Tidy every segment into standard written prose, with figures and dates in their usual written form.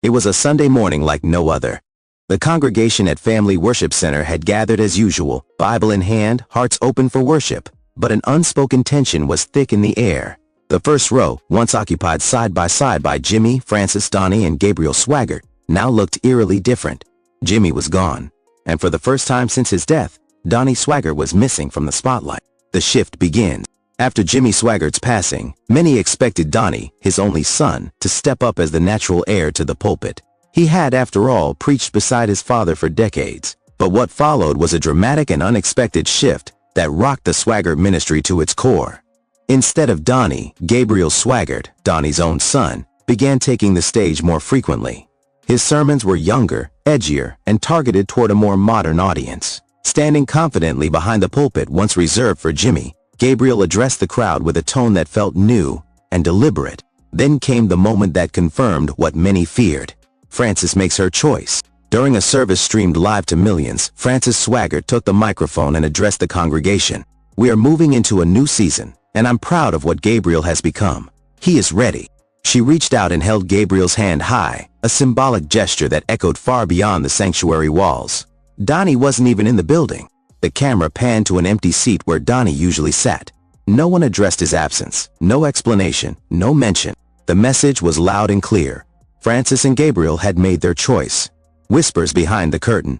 It was a Sunday morning like no other. The congregation at Family Worship Center had gathered as usual, Bible in hand, hearts open for worship. But an unspoken tension was thick in the air. The first row, once occupied side by side by Jimmy, Francis, Donnie, and Gabriel Swaggart, now looked eerily different. Jimmy was gone, and for the first time since his death, Donnie Swaggart was missing from the spotlight. The shift begins. After Jimmy Swaggart's passing, many expected Donnie, his only son, to step up as the natural heir to the pulpit. He had, after all, preached beside his father for decades. But what followed was a dramatic and unexpected shift that rocked the Swaggart ministry to its core. Instead of Donnie, Gabriel Swaggart, Donnie's own son, began taking the stage more frequently. His sermons were younger, edgier, and targeted toward a more modern audience. Standing confidently behind the pulpit once reserved for Jimmy, Gabriel addressed the crowd with a tone that felt new and deliberate. Then came the moment that confirmed what many feared. Frances makes her choice. During a service streamed live to millions, Frances Swaggart took the microphone and addressed the congregation. "We are moving into a new season, and I'm proud of what Gabriel has become. He is ready." She reached out and held Gabriel's hand high, a symbolic gesture that echoed far beyond the sanctuary walls. Donnie wasn't even in the building. The camera panned to an empty seat where Donnie usually sat. No one addressed his absence, no explanation, no mention. The message was loud and clear. Frances and Gabriel had made their choice. Whispers behind the curtain.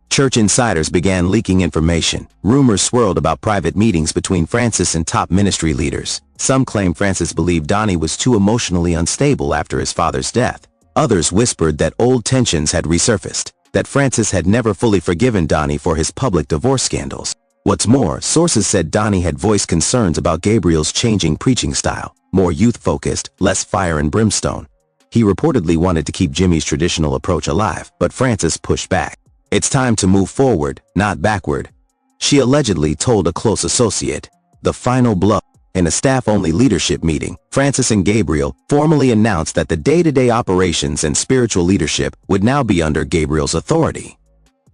Church insiders began leaking information. Rumors swirled about private meetings between Frances and top ministry leaders. Some claimed Frances believed Donnie was too emotionally unstable after his father's death. Others whispered that old tensions had resurfaced, that Frances had never fully forgiven Donnie for his public divorce scandals. What's more, sources said Donnie had voiced concerns about Gabriel's changing preaching style, more youth-focused, less fire and brimstone. He reportedly wanted to keep Jimmy's traditional approach alive, but Frances pushed back. "It's time to move forward, not backward," she allegedly told a close associate. The final blow. In a staff-only leadership meeting, Frances and Gabriel formally announced that the day-to-day operations and spiritual leadership would now be under Gabriel's authority.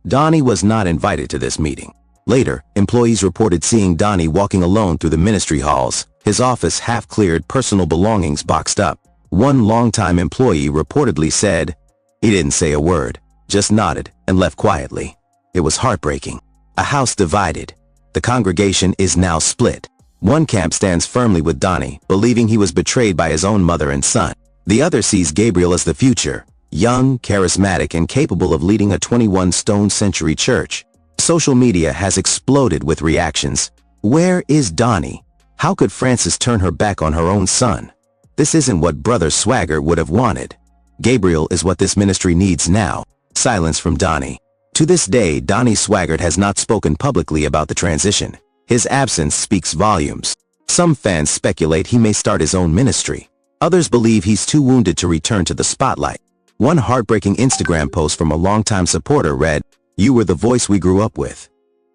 Donnie was not invited to this meeting. Later, employees reported seeing Donnie walking alone through the ministry halls, his office half-cleared, personal belongings boxed up. One longtime employee reportedly said, "He didn't say a word, just nodded and left quietly." It was heartbreaking. A house divided. The congregation is now split. One camp stands firmly with Donnie, believing he was betrayed by his own mother and son. The other sees Gabriel as the future, young, charismatic, and capable of leading a 21st century church. Social media has exploded with reactions. Where is Donnie? How could Frances turn her back on her own son? This isn't what Brother Swaggart would have wanted. Gabriel is what this ministry needs now. Silence from Donnie. To this day, Donnie Swaggart has not spoken publicly about the transition. His absence speaks volumes. Some fans speculate he may start his own ministry. Others believe he's too wounded to return to the spotlight. One heartbreaking Instagram post from a longtime supporter read, "You were the voice we grew up with,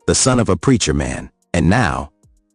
the son of a preacher man, and now,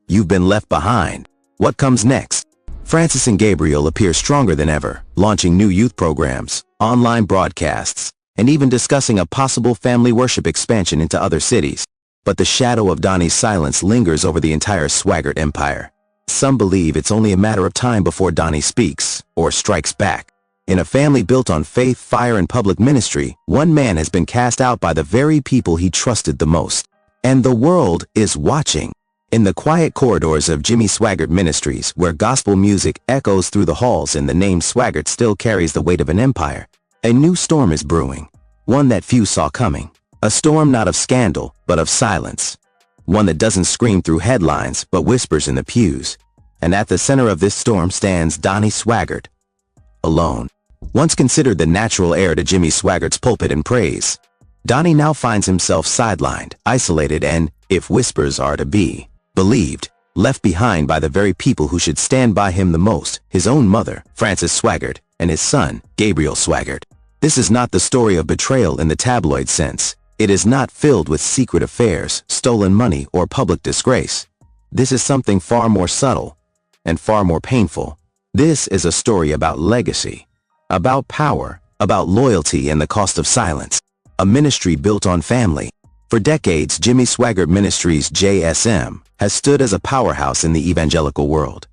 you've been left behind. What comes next?" Frances and Gabriel appear stronger than ever, launching new youth programs, online broadcasts, and even discussing a possible family worship expansion into other cities. But the shadow of Donnie's silence lingers over the entire Swaggart empire. Some believe it's only a matter of time before Donnie speaks, or strikes back. In a family built on faith, fire, and public ministry, one man has been cast out by the very people he trusted the most. And the world is watching. In the quiet corridors of Jimmy Swaggart Ministries, where gospel music echoes through the halls and the name Swaggart still carries the weight of an empire, a new storm is brewing, one that few saw coming. A storm not of scandal, but of silence. One that doesn't scream through headlines, but whispers in the pews. And at the center of this storm stands Donnie Swaggart. Alone. Once considered the natural heir to Jimmy Swaggart's pulpit and praise, Donnie now finds himself sidelined, isolated, and, if whispers are to be believed, left behind by the very people who should stand by him the most, his own mother, Frances Swaggart, and his son, Gabriel Swaggart. This is not the story of betrayal in the tabloid sense. It is not filled with secret affairs, stolen money, or public disgrace. This is something far more subtle and far more painful. This is a story about legacy, about power, about loyalty and the cost of silence. A ministry built on family. For decades, Jimmy Swaggart Ministries, JSM, has stood as a powerhouse in the evangelical world.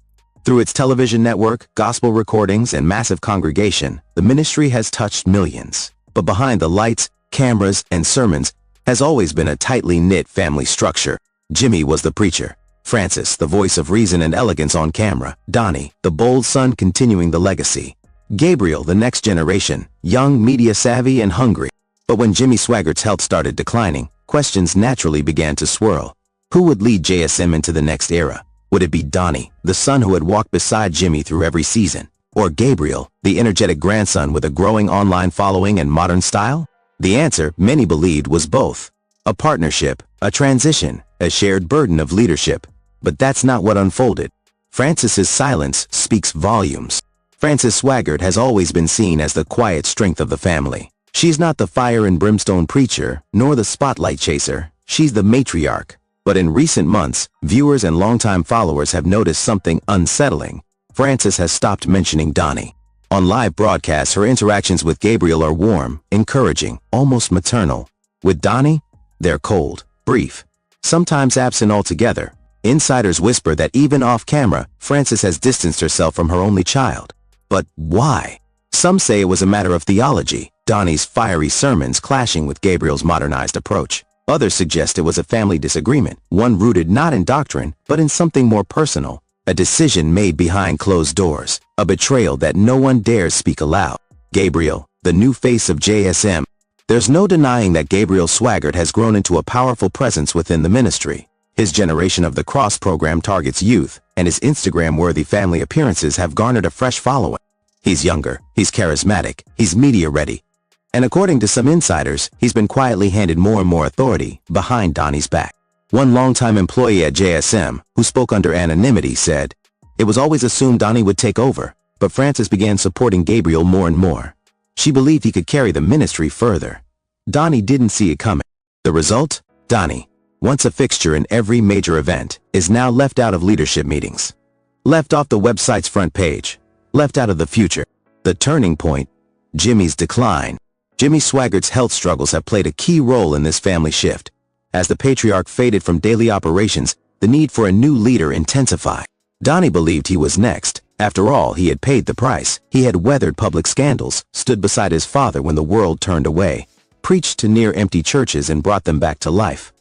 Through its television network, gospel recordings, and massive congregation, the ministry has touched millions. But behind the lights, cameras, and sermons has always been a tightly knit family structure. Jimmy was the preacher. Francis, the voice of reason and elegance on camera. Donnie, the bold son continuing the legacy. Gabriel, the next generation, young, media-savvy, and hungry. But when Jimmy Swaggart's health started declining, questions naturally began to swirl. Who would lead JSM into the next era? Would it be Donnie, the son who had walked beside Jimmy through every season? Or Gabriel, the energetic grandson with a growing online following and modern style? The answer, many believed, was both. A partnership, a transition, a shared burden of leadership. But that's not what unfolded. Francis's silence speaks volumes. Francis Swaggart has always been seen as the quiet strength of the family. She's not the fire and brimstone preacher, nor the spotlight chaser. She's the matriarch. But in recent months, viewers and longtime followers have noticed something unsettling. Francis has stopped mentioning Donnie. On live broadcasts, her interactions with Gabriel are warm, encouraging, almost maternal. With Donnie, they're cold, brief, sometimes absent altogether. Insiders whisper that even off-camera, Francis has distanced herself from her only child. But why? Some say it was a matter of theology, Donnie's fiery sermons clashing with Gabriel's modernized approach. Others suggest it was a family disagreement, one rooted not in doctrine, but in something more personal. A decision made behind closed doors, a betrayal that no one dares speak aloud. Gabriel, the new face of JSM. There's no denying that Gabriel Swaggart has grown into a powerful presence within the ministry. His Generation of the Cross program targets youth, and his Instagram-worthy family appearances have garnered a fresh following. He's younger, he's charismatic, he's media-ready. And according to some insiders, he's been quietly handed more and more authority behind Donnie's back. One longtime employee at JSM, who spoke under anonymity, said, "It was always assumed Donnie would take over, but Francis began supporting Gabriel more and more. She believed he could carry the ministry further. Donnie didn't see it coming. The result? Donnie, once a fixture in every major event, is now left out of leadership meetings. Left off the website's front page. Left out of the future." The turning point? Jimmy's decline. Jimmy Swaggart's health struggles have played a key role in this family shift. As the patriarch faded from daily operations, the need for a new leader intensified. Donnie believed he was next. After all, he had paid the price. He had weathered public scandals, stood beside his father when the world turned away, preached to near-empty churches and brought them back to life.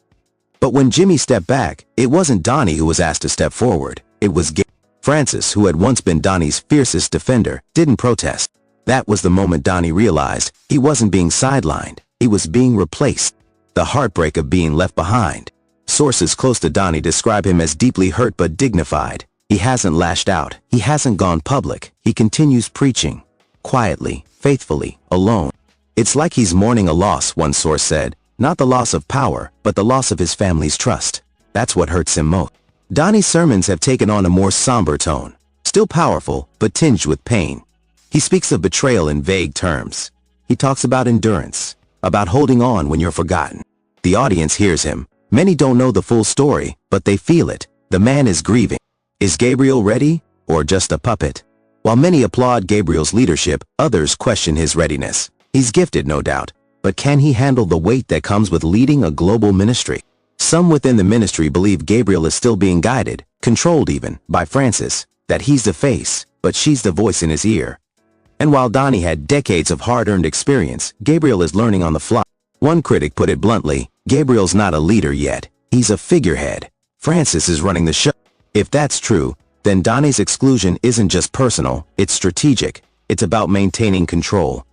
But when Jimmy stepped back, it wasn't Donnie who was asked to step forward. It was Francis, who had once been Donnie's fiercest defender, didn't protest. That was the moment Donnie realized he wasn't being sidelined. He was being replaced. The heartbreak of being left behind. Sources close to Donnie describe him as deeply hurt but dignified. He hasn't lashed out. He hasn't gone public. He continues preaching. Quietly, faithfully, alone. It's like he's mourning a loss, one source said. Not the loss of power, but the loss of his family's trust. That's what hurts him most. Donnie's sermons have taken on a more somber tone. Still powerful, but tinged with pain. He speaks of betrayal in vague terms. He talks about endurance, about holding on when you're forgotten. The audience hears him. Many don't know the full story, but they feel it. The man is grieving. Is Gabriel ready, or just a puppet? While many applaud Gabriel's leadership, others question his readiness. He's gifted, no doubt, but can he handle the weight that comes with leading a global ministry? Some within the ministry believe Gabriel is still being guided, controlled even, by Francis, that he's the face, but she's the voice in his ear. And while Donnie had decades of hard-earned experience, Gabriel is learning on the fly. One critic put it bluntly, Gabriel's not a leader yet. He's a figurehead. Francis is running the show. If that's true, then Donnie's exclusion isn't just personal, it's strategic. It's about maintaining control.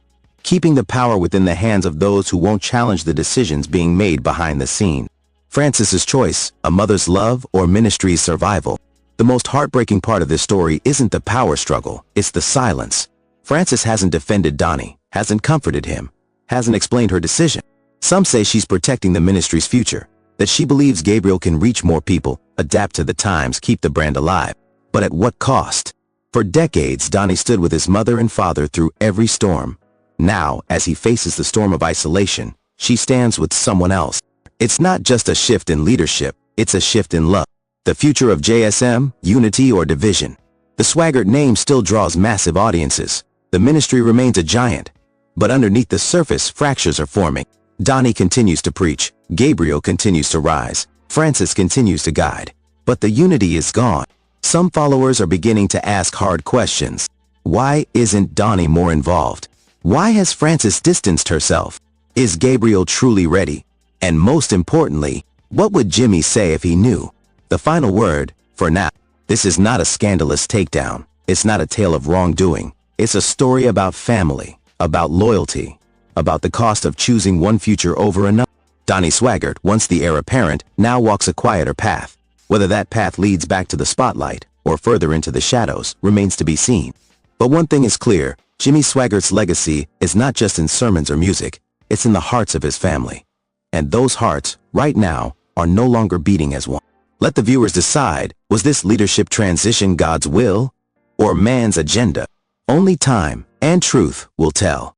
Keeping the power within the hands of those who won't challenge the decisions being made behind the scene. Francis's choice, a mother's love or ministry's survival. The most heartbreaking part of this story isn't the power struggle, it's the silence. Francis hasn't defended Donnie, hasn't comforted him, hasn't explained her decision. Some say she's protecting the ministry's future, that she believes Gabriel can reach more people, adapt to the times, keep the brand alive. But at what cost? For decades, Donnie stood with his mother and father through every storm. Now, as he faces the storm of isolation, she stands with someone else. It's not just a shift in leadership, it's a shift in love. The future of JSM, unity or division. The Swaggart name still draws massive audiences. The ministry remains a giant. But underneath the surface, fractures are forming. Donnie continues to preach. Gabriel continues to rise. Francis continues to guide. But the unity is gone. Some followers are beginning to ask hard questions. Why isn't Donnie more involved? Why has Frances distanced herself? Is Gabriel truly ready? And most importantly, what would Jimmy say if he knew? The final word, for now. This is not a scandalous takedown. It's not a tale of wrongdoing. It's a story about family, about loyalty, about the cost of choosing one future over another. Donnie Swaggart, once the heir apparent, now walks a quieter path. Whether that path leads back to the spotlight or further into the shadows remains to be seen. But one thing is clear, Jimmy Swaggart's legacy is not just in sermons or music, it's in the hearts of his family. And those hearts, right now, are no longer beating as one. Let the viewers decide, was this leadership transition God's will or man's agenda? Only time and truth will tell.